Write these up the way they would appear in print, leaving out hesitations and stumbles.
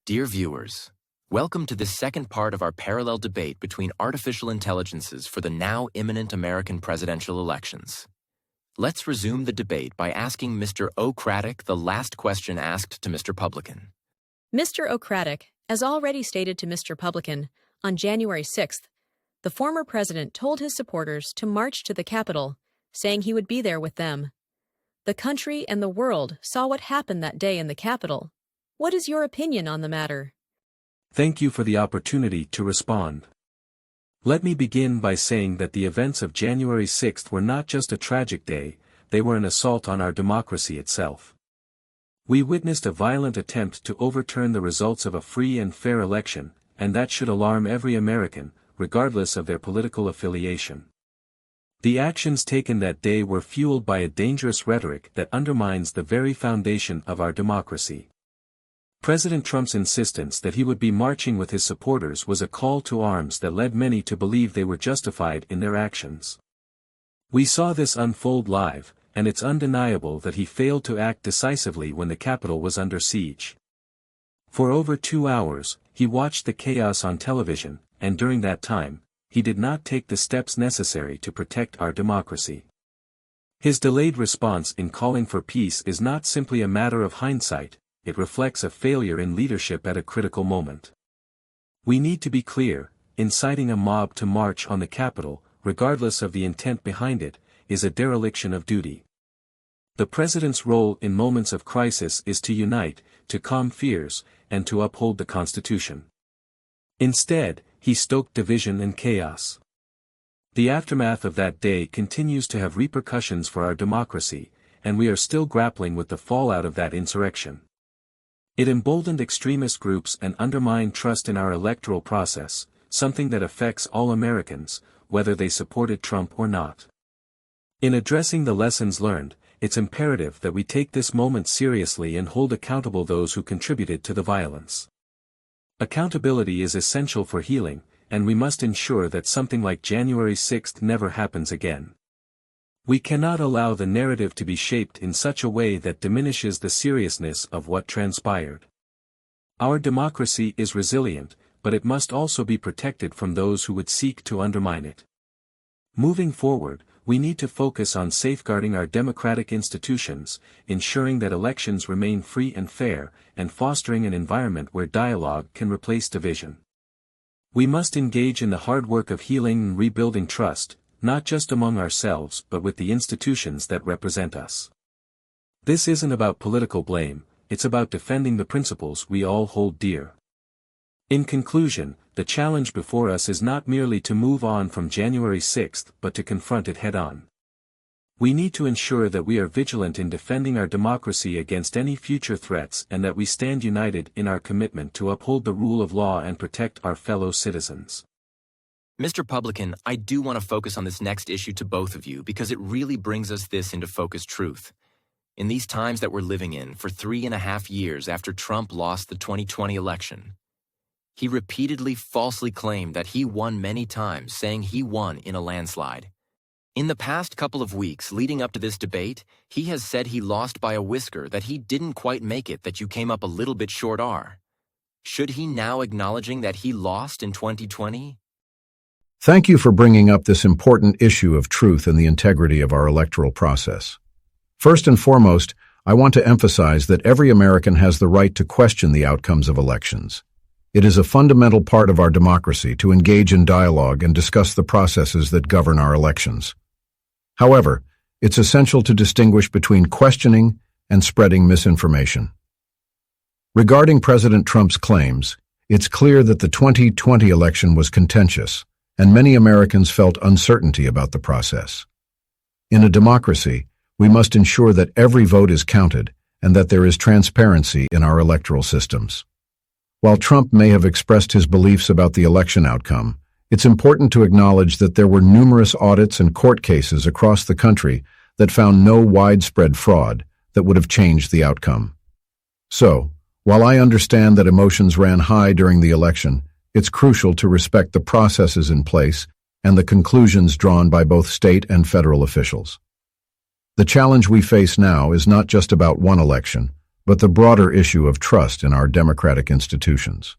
Dear viewers, welcome to this second part of our parallel debate between artificial intelligences for the now imminent American presidential elections. Let's resume the debate by asking Mr. Cratic the last question asked to Mr. Publican. Mr. Cratic, as already stated to Mr. Publican, on January 6th, the former president told his supporters to march to the Capitol, saying he would be there with them. The country and the world saw what happened that day in the Capitol. What is your opinion on the matter? Thank you for the opportunity to respond. Let me begin by saying that the events of January 6th were not just a tragic day, they were an assault on our democracy itself. We witnessed a violent attempt to overturn the results of a free and fair election, and that should alarm every American, regardless of their political affiliation. The actions taken that day were fueled by a dangerous rhetoric that undermines the very foundation of our democracy. President Trump's insistence that he would be marching with his supporters was a call to arms that led many to believe they were justified in their actions. We saw this unfold live, and it's undeniable that he failed to act decisively when the Capitol was under siege. For over 2 hours, he watched the chaos on television, and during that time, he did not take the steps necessary to protect our democracy. His delayed response in calling for peace is not simply a matter of hindsight. It reflects a failure in leadership at a critical moment. We need to be clear, inciting a mob to march on the Capitol, regardless of the intent behind it, is a dereliction of duty. The president's role in moments of crisis is to unite, to calm fears, and to uphold the Constitution. Instead, he stoked division and chaos. The aftermath of that day continues to have repercussions for our democracy, and we are still grappling with the fallout of that insurrection. It emboldened extremist groups and undermined trust in our electoral process, something that affects all Americans, whether they supported Trump or not. In addressing the lessons learned, it's imperative that we take this moment seriously and hold accountable those who contributed to the violence. Accountability is essential for healing, and we must ensure that something like January 6th never happens again. We cannot allow the narrative to be shaped in such a way that diminishes the seriousness of what transpired. Our democracy is resilient, but it must also be protected from those who would seek to undermine it. Moving forward, we need to focus on safeguarding our democratic institutions, ensuring that elections remain free and fair, and fostering an environment where dialogue can replace division. We must engage in the hard work of healing and rebuilding trust, not just among ourselves but with the institutions that represent us. This isn't about political blame, it's about defending the principles we all hold dear. In conclusion, the challenge before us is not merely to move on from January 6th but to confront it head-on. We need to ensure that we are vigilant in defending our democracy against any future threats and that we stand united in our commitment to uphold the rule of law and protect our fellow citizens. Mr. Publican, I do want to focus on this next issue to both of you because it really brings us this into focused truth. In these times that we're living in, for 3.5 years after Trump lost the 2020 election, he repeatedly falsely claimed that he won many times, saying he won in a landslide. In the past couple of weeks leading up to this debate, he has said he lost by a whisker, that he didn't quite make it, that you came up a little bit short are. Should he now acknowledging that he lost in 2020? Thank you for bringing up this important issue of truth and the integrity of our electoral process. First and foremost, I want to emphasize that every American has the right to question the outcomes of elections. It is a fundamental part of our democracy to engage in dialogue and discuss the processes that govern our elections. However, it's essential to distinguish between questioning and spreading misinformation. Regarding President Trump's claims, it's clear that the 2020 election was contentious, and many Americans felt uncertainty about the process. In a democracy, we must ensure that every vote is counted and that there is transparency in our electoral systems. While Trump may have expressed his beliefs about the election outcome, it's important to acknowledge that there were numerous audits and court cases across the country that found no widespread fraud that would have changed the outcome. So, while I understand that emotions ran high during the election, it's crucial to respect the processes in place and the conclusions drawn by both state and federal officials. The challenge we face now is not just about one election, but but the broader issue of trust in our democratic institutions.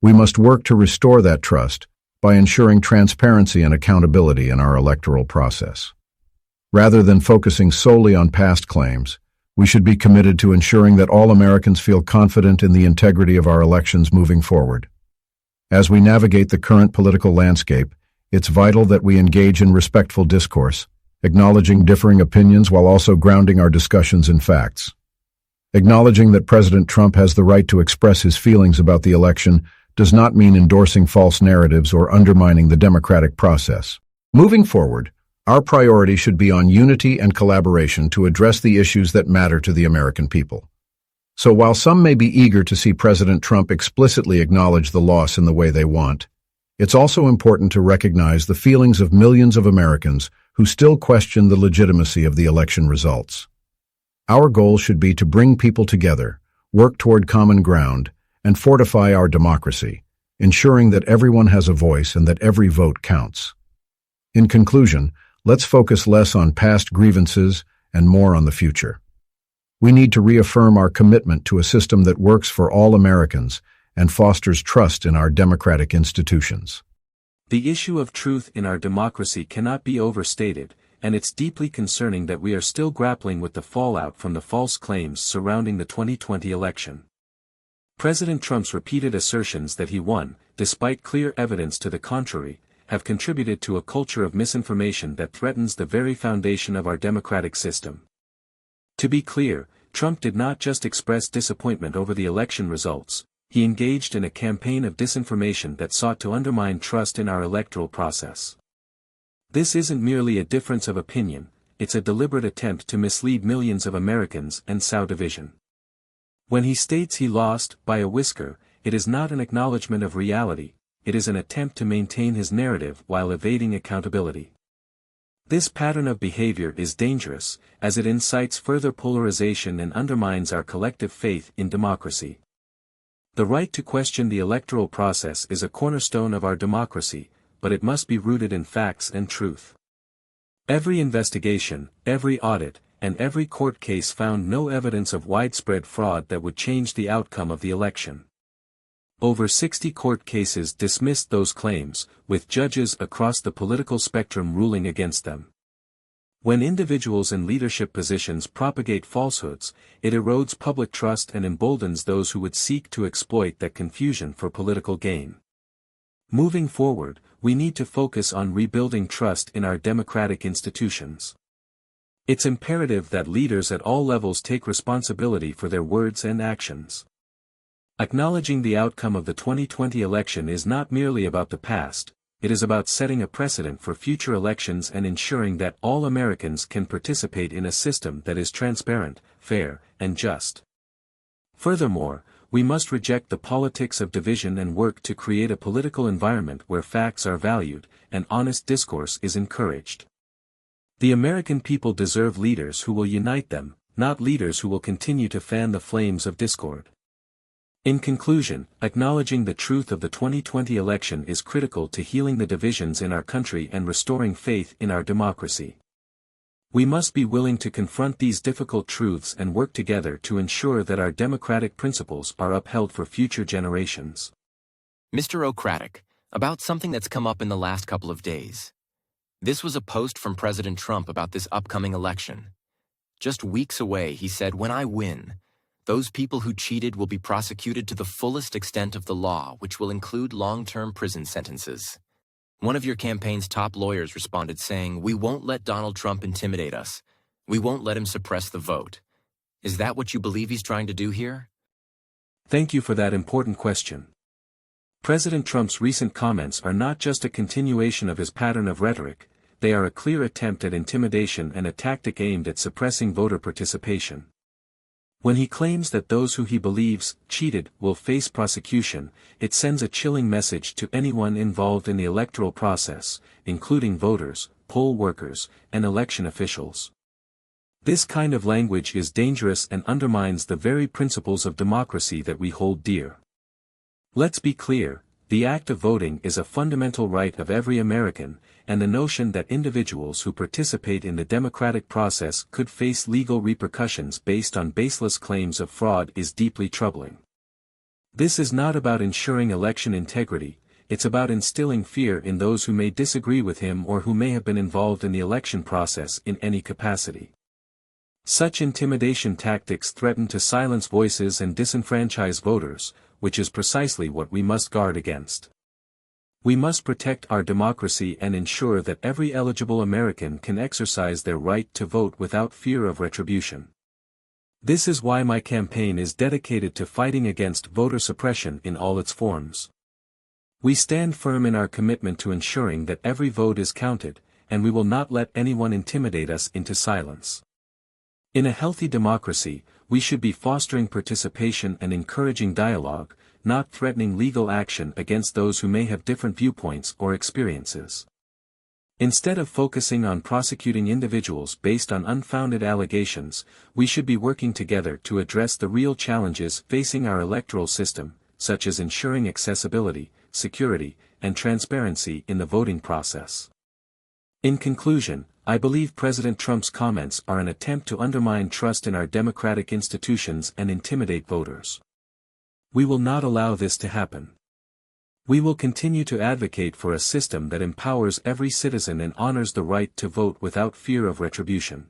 We must work to restore that trust by ensuring transparency and accountability in our electoral process. Rather than focusing solely on past claims, we should be committed to ensuring that all Americans feel confident in the integrity of our elections moving forward. As we navigate the current political landscape, it's vital that we engage in respectful discourse, acknowledging differing opinions while also grounding our discussions in facts. Acknowledging that President Trump has the right to express his feelings about the election does not mean endorsing false narratives or undermining the democratic process. Moving forward, our priority should be on unity and collaboration to address the issues that matter to the American people. So while some may be eager to see President Trump explicitly acknowledge the loss in the way they want, it's also important to recognize the feelings of millions of Americans who still question the legitimacy of the election results. Our goal should be to bring people together, work toward common ground, and fortify our democracy, ensuring that everyone has a voice and that every vote counts. In conclusion, let's focus less on past grievances and more on the future. We need to reaffirm our commitment to a system that works for all Americans and fosters trust in our democratic institutions. The issue of truth in our democracy cannot be overstated, and it's deeply concerning that we are still grappling with the fallout from the false claims surrounding the 2020 election. President Trump's repeated assertions that he won, despite clear evidence to the contrary, have contributed to a culture of misinformation that threatens the very foundation of our democratic system. To be clear, Trump did not just express disappointment over the election results, he engaged in a campaign of disinformation that sought to undermine trust in our electoral process. This isn't merely a difference of opinion, it's a deliberate attempt to mislead millions of Americans and sow division. When he states he lost by a whisker, it is not an acknowledgement of reality, it is an attempt to maintain his narrative while evading accountability. This pattern of behavior is dangerous, as it incites further polarization and undermines our collective faith in democracy. The right to question the electoral process is a cornerstone of our democracy, but it must be rooted in facts and truth. Every investigation, every audit, and every court case found no evidence of widespread fraud that would change the outcome of the election. Over 60 court cases dismissed those claims, with judges across the political spectrum ruling against them. When individuals in leadership positions propagate falsehoods, it erodes public trust and emboldens those who would seek to exploit that confusion for political gain. Moving forward, we need to focus on rebuilding trust in our democratic institutions. It's imperative that leaders at all levels take responsibility for their words and actions. Acknowledging the outcome of the 2020 election is not merely about the past, it is about setting a precedent for future elections and ensuring that all Americans can participate in a system that is transparent, fair, and just. Furthermore, we must reject the politics of division and work to create a political environment where facts are valued, and honest discourse is encouraged. The American people deserve leaders who will unite them, not leaders who will continue to fan the flames of discord. In conclusion, acknowledging the truth of the 2020 election is critical to healing the divisions in our country and restoring faith in our democracy. We must be willing to confront these difficult truths and work together to ensure that our democratic principles are upheld for future generations. Mr. Cratic, about something that's come up in the last couple of days. This was a post from President Trump about this upcoming election. Just weeks away, he said, "When I win, those people who cheated will be prosecuted to the fullest extent of the law, which will include long-term prison sentences." One of your campaign's top lawyers responded saying, "We won't let Donald Trump intimidate us. We won't let him suppress the vote." Is that what you believe he's trying to do here? Thank you for that important question. President Trump's recent comments are not just a continuation of his pattern of rhetoric, they are a clear attempt at intimidation and a tactic aimed at suppressing voter participation. When he claims that those who he believes cheated will face prosecution, it sends a chilling message to anyone involved in the electoral process, including voters, poll workers, and election officials. This kind of language is dangerous and undermines the very principles of democracy that we hold dear. Let's be clear, The act of voting is a fundamental right of every American, and the notion that individuals who participate in the democratic process could face legal repercussions based on baseless claims of fraud is deeply troubling. This is not about ensuring election integrity, it's about instilling fear in those who may disagree with him or who may have been involved in the election process in any capacity. Such intimidation tactics threaten to silence voices and disenfranchise voters, which is precisely what we must guard against. We must protect our democracy and ensure that every eligible American can exercise their right to vote without fear of retribution. This is why my campaign is dedicated to fighting against voter suppression in all its forms. We stand firm in our commitment to ensuring that every vote is counted, and we will not let anyone intimidate us into silence. In a healthy democracy, we should be fostering participation and encouraging dialogue, not threatening legal action against those who may have different viewpoints or experiences. Instead of focusing on prosecuting individuals based on unfounded allegations, we should be working together to address the real challenges facing our electoral system, such as ensuring accessibility, security, and transparency in the voting process. In conclusion, I believe President Trump's comments are an attempt to undermine trust in our democratic institutions and intimidate voters. We will not allow this to happen. We will continue to advocate for a system that empowers every citizen and honors the right to vote without fear of retribution.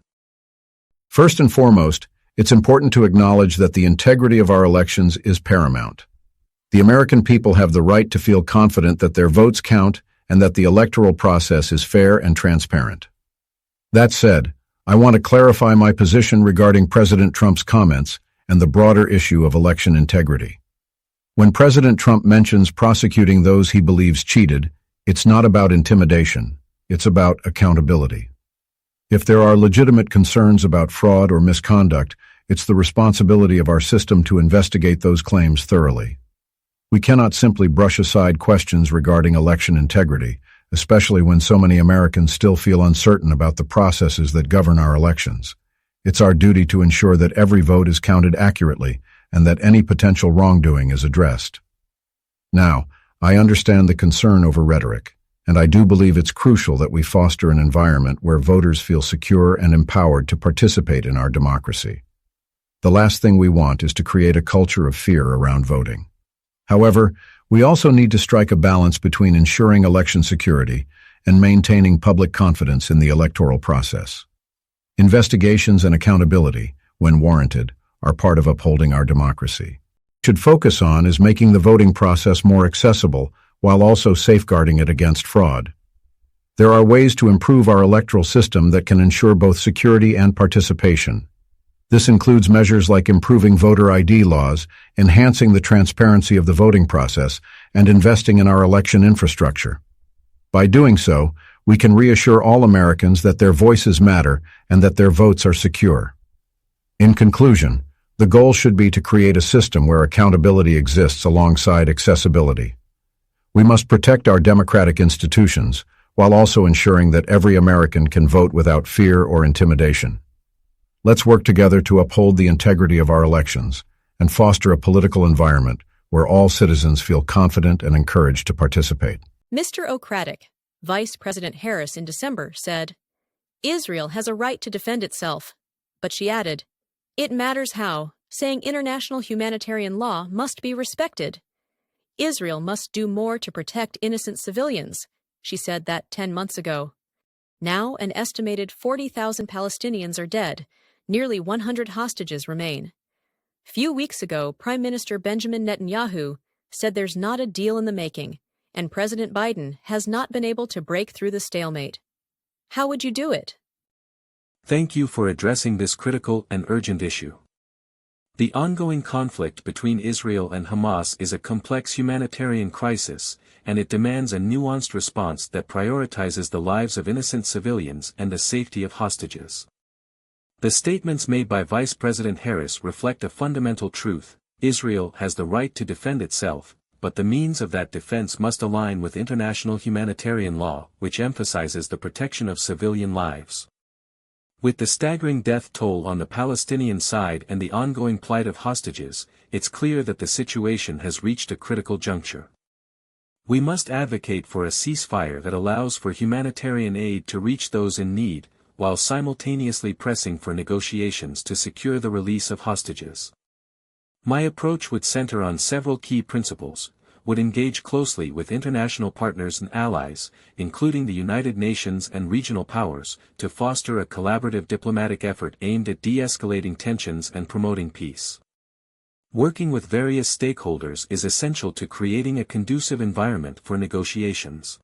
First and foremost, it's important to acknowledge that the integrity of our elections is paramount. The American people have the right to feel confident that their votes count and that the electoral process is fair and transparent. That said, I want to clarify my position regarding President Trump's comments and the broader issue of election integrity. When President Trump mentions prosecuting those he believes cheated, it's not about intimidation, it's about accountability. If there are legitimate concerns about fraud or misconduct, it's the responsibility of our system to investigate those claims thoroughly. We cannot simply brush aside questions regarding election integrity, especially when so many Americans still feel uncertain about the processes that govern our elections. It's our duty to ensure that every vote is counted accurately and that any potential wrongdoing is addressed. Now, I understand the concern over rhetoric, and I do believe it's crucial that we foster an environment where voters feel secure and empowered to participate in our democracy. The last thing we want is to create a culture of fear around voting. However, we also need to strike a balance between ensuring election security and maintaining public confidence in the electoral process. Investigations and accountability, when warranted, are part of upholding our democracy. What we should focus on is making the voting process more accessible while also safeguarding it against fraud. There are ways to improve our electoral system that can ensure both security and participation. This includes measures like improving voter ID laws, enhancing the transparency of the voting process, and investing in our election infrastructure. By doing so, we can reassure all Americans that their voices matter and that their votes are secure. In conclusion, the goal should be to create a system where accountability exists alongside accessibility. We must protect our democratic institutions while also ensuring that every American can vote without fear or intimidation. Let's work together to uphold the integrity of our elections and foster a political environment where all citizens feel confident and encouraged to participate. Mr. Cratic, Vice President Harris in December said, "Israel has a right to defend itself." But she added, "It matters how, saying international humanitarian law must be respected. Israel must do more to protect innocent civilians," she said that 10 months ago. Now an estimated 40,000 Palestinians are dead. Nearly 100 hostages remain. Few weeks ago, Prime Minister Benjamin Netanyahu said there's not a deal in the making, and President Biden has not been able to break through the stalemate. How would you do it? Thank you for addressing this critical and urgent issue. The ongoing conflict between Israel and Hamas is a complex humanitarian crisis, and it demands a nuanced response that prioritizes the lives of innocent civilians and the safety of hostages. The statements made by Vice President Harris reflect a fundamental truth: Israel has the right to defend itself, but the means of that defense must align with international humanitarian law, which emphasizes the protection of civilian lives. With the staggering death toll on the Palestinian side and the ongoing plight of hostages, it's clear that the situation has reached a critical juncture. We must advocate for a ceasefire that allows for humanitarian aid to reach those in need, while simultaneously pressing for negotiations to secure the release of hostages. My approach would center on several key principles, would engage closely with international partners and allies, including the United Nations and regional powers, to foster a collaborative diplomatic effort aimed at de-escalating tensions and promoting peace. Working with various stakeholders is essential to creating a conducive environment for negotiations.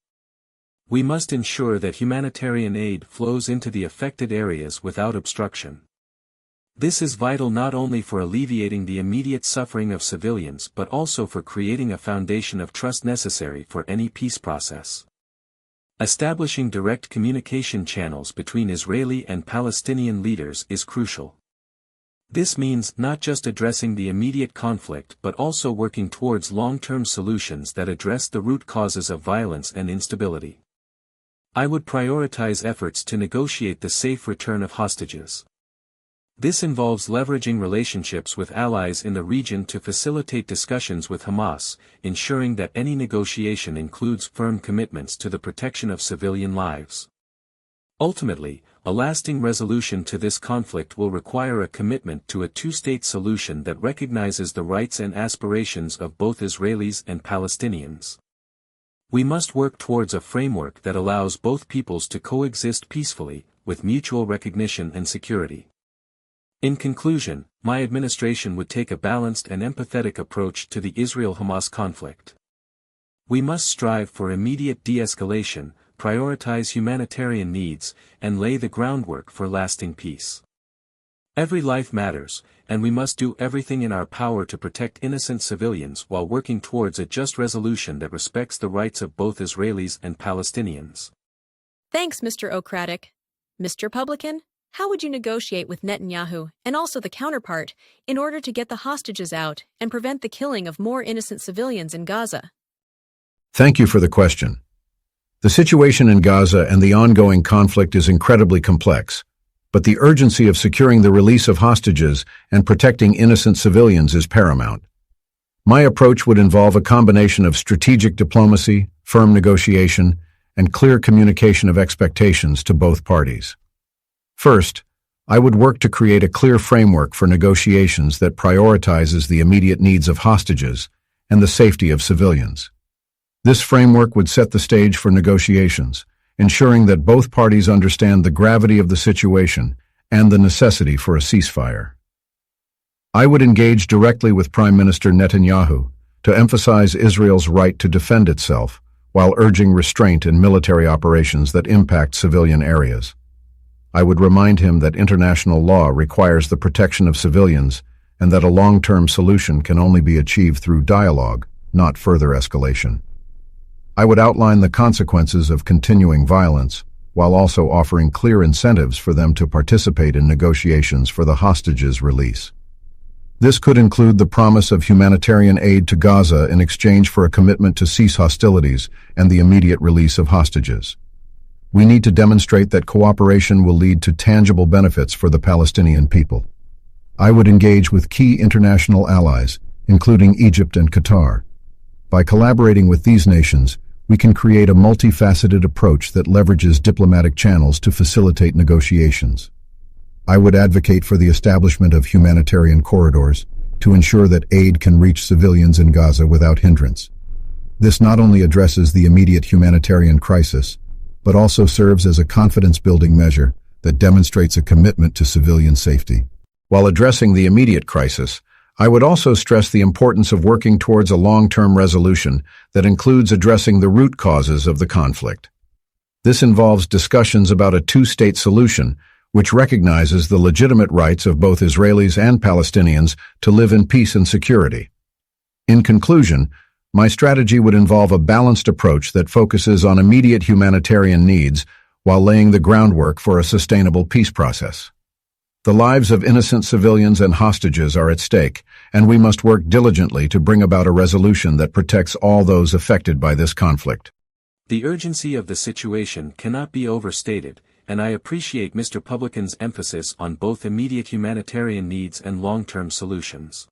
We must ensure that humanitarian aid flows into the affected areas without obstruction. This is vital not only for alleviating the immediate suffering of civilians but also for creating a foundation of trust necessary for any peace process. Establishing direct communication channels between Israeli and Palestinian leaders is crucial. This means not just addressing the immediate conflict but also working towards long-term solutions that address the root causes of violence and instability. I would prioritize efforts to negotiate the safe return of hostages. This involves leveraging relationships with allies in the region to facilitate discussions with Hamas, ensuring that any negotiation includes firm commitments to the protection of civilian lives. Ultimately, a lasting resolution to this conflict will require a commitment to a two-state solution that recognizes the rights and aspirations of both Israelis and Palestinians. We must work towards a framework that allows both peoples to coexist peacefully, with mutual recognition and security. In conclusion, my administration would take a balanced and empathetic approach to the Israel-Hamas conflict. We must strive for immediate de-escalation, prioritize humanitarian needs, and lay the groundwork for lasting peace. Every life matters, and we must do everything in our power to protect innocent civilians while working towards a just resolution that respects the rights of both Israelis and Palestinians. Thanks, Mr. Cratic. Mr. Publican, how would you negotiate with Netanyahu and also the counterpart in order to get the hostages out and prevent the killing of more innocent civilians in Gaza? Thank you for the question. The situation in Gaza and the ongoing conflict is incredibly complex, but the urgency of securing the release of hostages and protecting innocent civilians is paramount. My approach would involve a combination of strategic diplomacy, firm negotiation, and clear communication of expectations to both parties. First, I would work to create a clear framework for negotiations that prioritizes the immediate needs of hostages and the safety of civilians. This framework would set the stage for negotiations, ensuring that both parties understand the gravity of the situation and the necessity for a ceasefire. I would engage directly with Prime Minister Netanyahu to emphasize Israel's right to defend itself while urging restraint in military operations that impact civilian areas. I would remind him that international law requires the protection of civilians and that a long-term solution can only be achieved through dialogue, not further escalation. I would outline the consequences of continuing violence, while also offering clear incentives for them to participate in negotiations for the hostages' release. This could include the promise of humanitarian aid to Gaza in exchange for a commitment to cease hostilities and the immediate release of hostages. We need to demonstrate that cooperation will lead to tangible benefits for the Palestinian people. I would engage with key international allies, including Egypt and Qatar. By collaborating with these nations, we can create a multifaceted approach that leverages diplomatic channels to facilitate negotiations. I would advocate for the establishment of humanitarian corridors to ensure that aid can reach civilians in Gaza without hindrance. This not only addresses the immediate humanitarian crisis, but also serves as a confidence-building measure that demonstrates a commitment to civilian safety. While addressing the immediate crisis, I would also stress the importance of working towards a long-term resolution that includes addressing the root causes of the conflict. This involves discussions about a two-state solution, which recognizes the legitimate rights of both Israelis and Palestinians to live in peace and security. In conclusion, my strategy would involve a balanced approach that focuses on immediate humanitarian needs while laying the groundwork for a sustainable peace process. The lives of innocent civilians and hostages are at stake, and we must work diligently to bring about a resolution that protects all those affected by this conflict. The urgency of the situation cannot be overstated, and I appreciate Mr. Publican's emphasis on both immediate humanitarian needs and long-term solutions.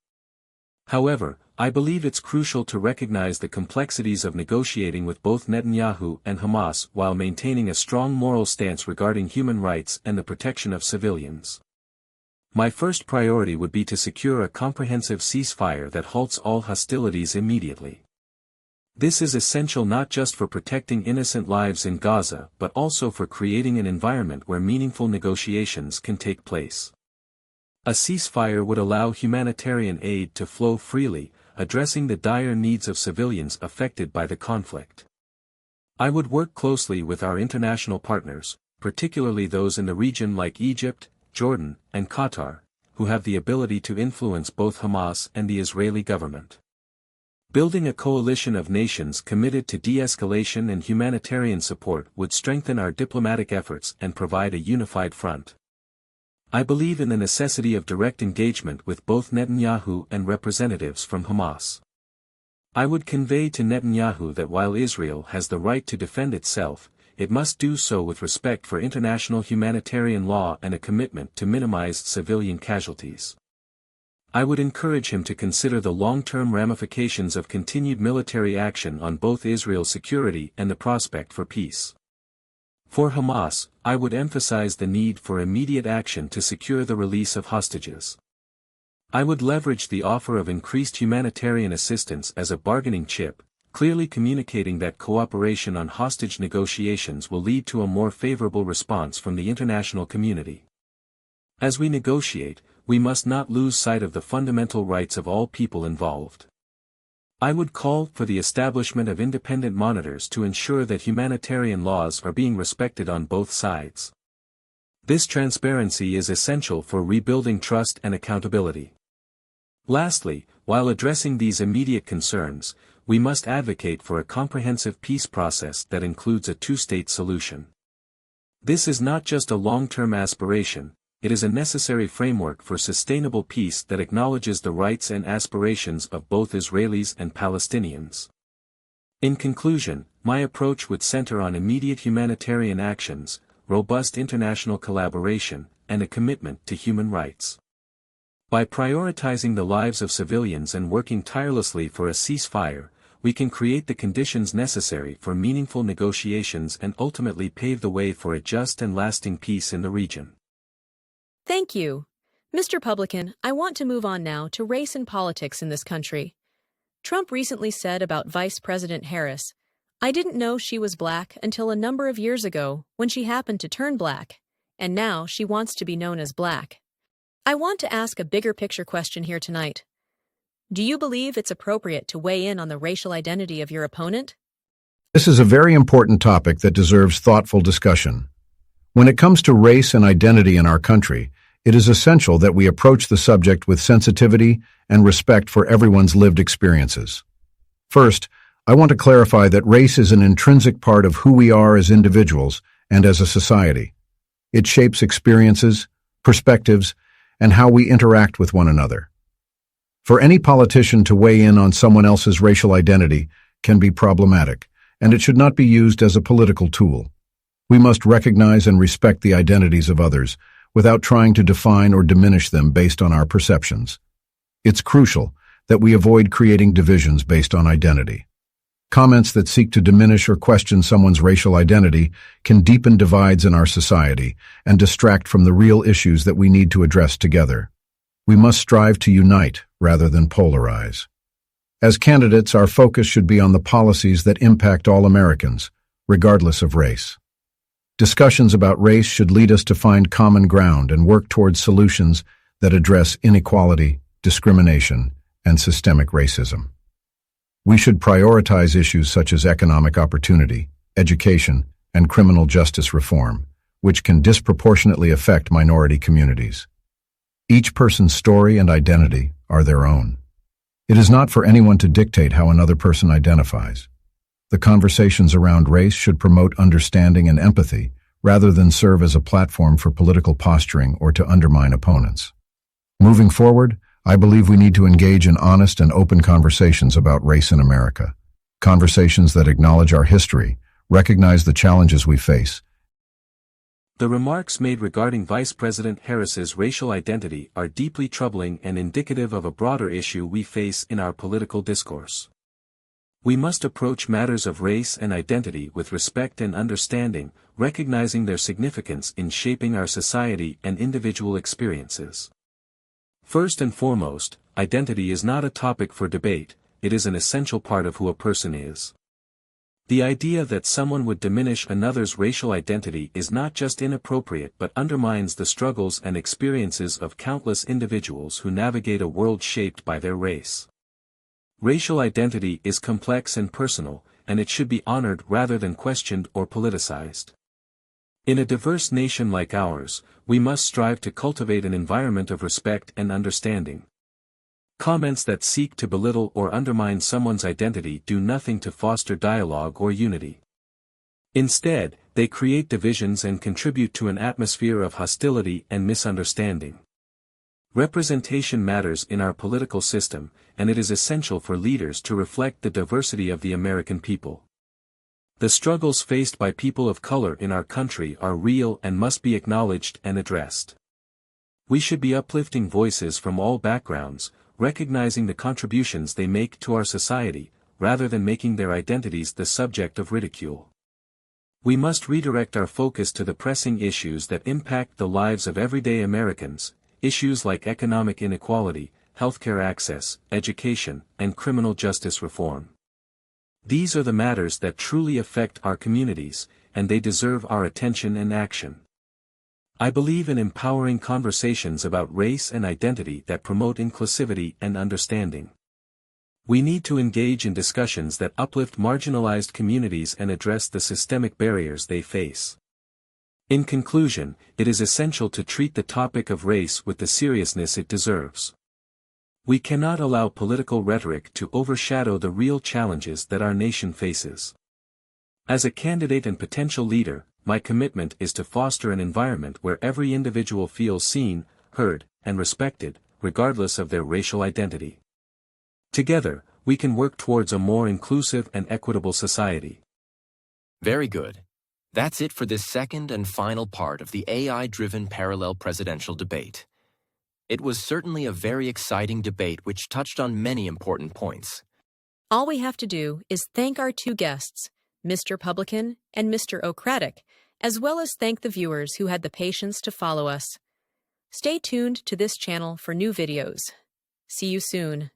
However, I believe it's crucial to recognize the complexities of negotiating with both Netanyahu and Hamas while maintaining a strong moral stance regarding human rights and the protection of civilians. My first priority would be to secure a comprehensive ceasefire that halts all hostilities immediately. This is essential not just for protecting innocent lives in Gaza but also for creating an environment where meaningful negotiations can take place. A ceasefire would allow humanitarian aid to flow freely, addressing the dire needs of civilians affected by the conflict. I would work closely with our international partners, particularly those in the region like Egypt, Jordan, and Qatar, who have the ability to influence both Hamas and the Israeli government. Building a coalition of nations committed to de-escalation and humanitarian support would strengthen our diplomatic efforts and provide a unified front. I believe in the necessity of direct engagement with both Netanyahu and representatives from Hamas. I would convey to Netanyahu that while Israel has the right to defend itself, it must do so with respect for international humanitarian law and a commitment to minimize civilian casualties. I would encourage him to consider the long-term ramifications of continued military action on both Israel's security and the prospect for peace. For Hamas, I would emphasize the need for immediate action to secure the release of hostages. I would leverage the offer of increased humanitarian assistance as a bargaining chip, clearly communicating that cooperation on hostage negotiations will lead to a more favorable response from the international community. As we negotiate, we must not lose sight of the fundamental rights of all people involved. I would call for the establishment of independent monitors to ensure that humanitarian laws are being respected on both sides. This transparency is essential for rebuilding trust and accountability. Lastly, while addressing these immediate concerns, we must advocate for a comprehensive peace process that includes a two-state solution. This is not just a long-term aspiration, it is a necessary framework for sustainable peace that acknowledges the rights and aspirations of both Israelis and Palestinians. In conclusion, my approach would center on immediate humanitarian actions, robust international collaboration, and a commitment to human rights. By prioritizing the lives of civilians and working tirelessly for a ceasefire, we can create the conditions necessary for meaningful negotiations and ultimately pave the way for a just and lasting peace in the region. Thank you. Mr. Publican, I want to move on now to race and politics in this country. Trump recently said about Vice President Harris, "I didn't know she was black until a number of years ago when she happened to turn black, and now she wants to be known as black." I want to ask a bigger picture question here tonight. Do you believe it's appropriate to weigh in on the racial identity of your opponent? This is a very important topic that deserves thoughtful discussion. When it comes to race and identity in our country, it is essential that we approach the subject with sensitivity and respect for everyone's lived experiences. First, I want to clarify that race is an intrinsic part of who we are as individuals and as a society. It shapes experiences, perspectives, and how we interact with one another. For any politician to weigh in on someone else's racial identity can be problematic, and it should not be used as a political tool. We must recognize and respect the identities of others, without trying to define or diminish them based on our perceptions. It's crucial that we avoid creating divisions based on identity. Comments that seek to diminish or question someone's racial identity can deepen divides in our society and distract from the real issues that we need to address together. We must strive to unite rather than polarize. As candidates, our focus should be on the policies that impact all Americans, regardless of race. Discussions about race should lead us to find common ground and work towards solutions that address inequality, discrimination, and systemic racism. We should prioritize issues such as economic opportunity, education, and criminal justice reform, which can disproportionately affect minority communities. Each person's story and identity are their own. It is not for anyone to dictate how another person identifies. The conversations around race should promote understanding and empathy, rather than serve as a platform for political posturing or to undermine opponents. Moving forward, I believe we need to engage in honest and open conversations about race in America. Conversations that acknowledge our history, recognize the challenges we face, The remarks made regarding Vice President Harris's racial identity are deeply troubling and indicative of a broader issue we face in our political discourse. We must approach matters of race and identity with respect and understanding, recognizing their significance in shaping our society and individual experiences. First and foremost, identity is not a topic for debate, it is an essential part of who a person is. The idea that someone would diminish another's racial identity is not just inappropriate but undermines the struggles and experiences of countless individuals who navigate a world shaped by their race. Racial identity is complex and personal, and it should be honored rather than questioned or politicized. In a diverse nation like ours, we must strive to cultivate an environment of respect and understanding. Comments that seek to belittle or undermine someone's identity do nothing to foster dialogue or unity. Instead, they create divisions and contribute to an atmosphere of hostility and misunderstanding. Representation matters in our political system, and it is essential for leaders to reflect the diversity of the American people. The struggles faced by people of color in our country are real and must be acknowledged and addressed. We should be uplifting voices from all backgrounds, recognizing the contributions they make to our society, rather than making their identities the subject of ridicule. We must redirect our focus to the pressing issues that impact the lives of everyday Americans, issues like economic inequality, healthcare access, education, and criminal justice reform. These are the matters that truly affect our communities, and they deserve our attention and action. I believe in empowering conversations about race and identity that promote inclusivity and understanding. We need to engage in discussions that uplift marginalized communities and address the systemic barriers they face. In conclusion, it is essential to treat the topic of race with the seriousness it deserves. We cannot allow political rhetoric to overshadow the real challenges that our nation faces. As a candidate and potential leader, my commitment is to foster an environment where every individual feels seen, heard, and respected, regardless of their racial identity. Together, we can work towards a more inclusive and equitable society. Very good. That's it for this second and final part of the AI-driven parallel presidential debate. It was certainly a very exciting debate which touched on many important points. All we have to do is thank our two guests, Mr. Publican and Mr. Cratic, as well as thank the viewers who had the patience to follow us. Stay tuned to this channel for new videos. See you soon.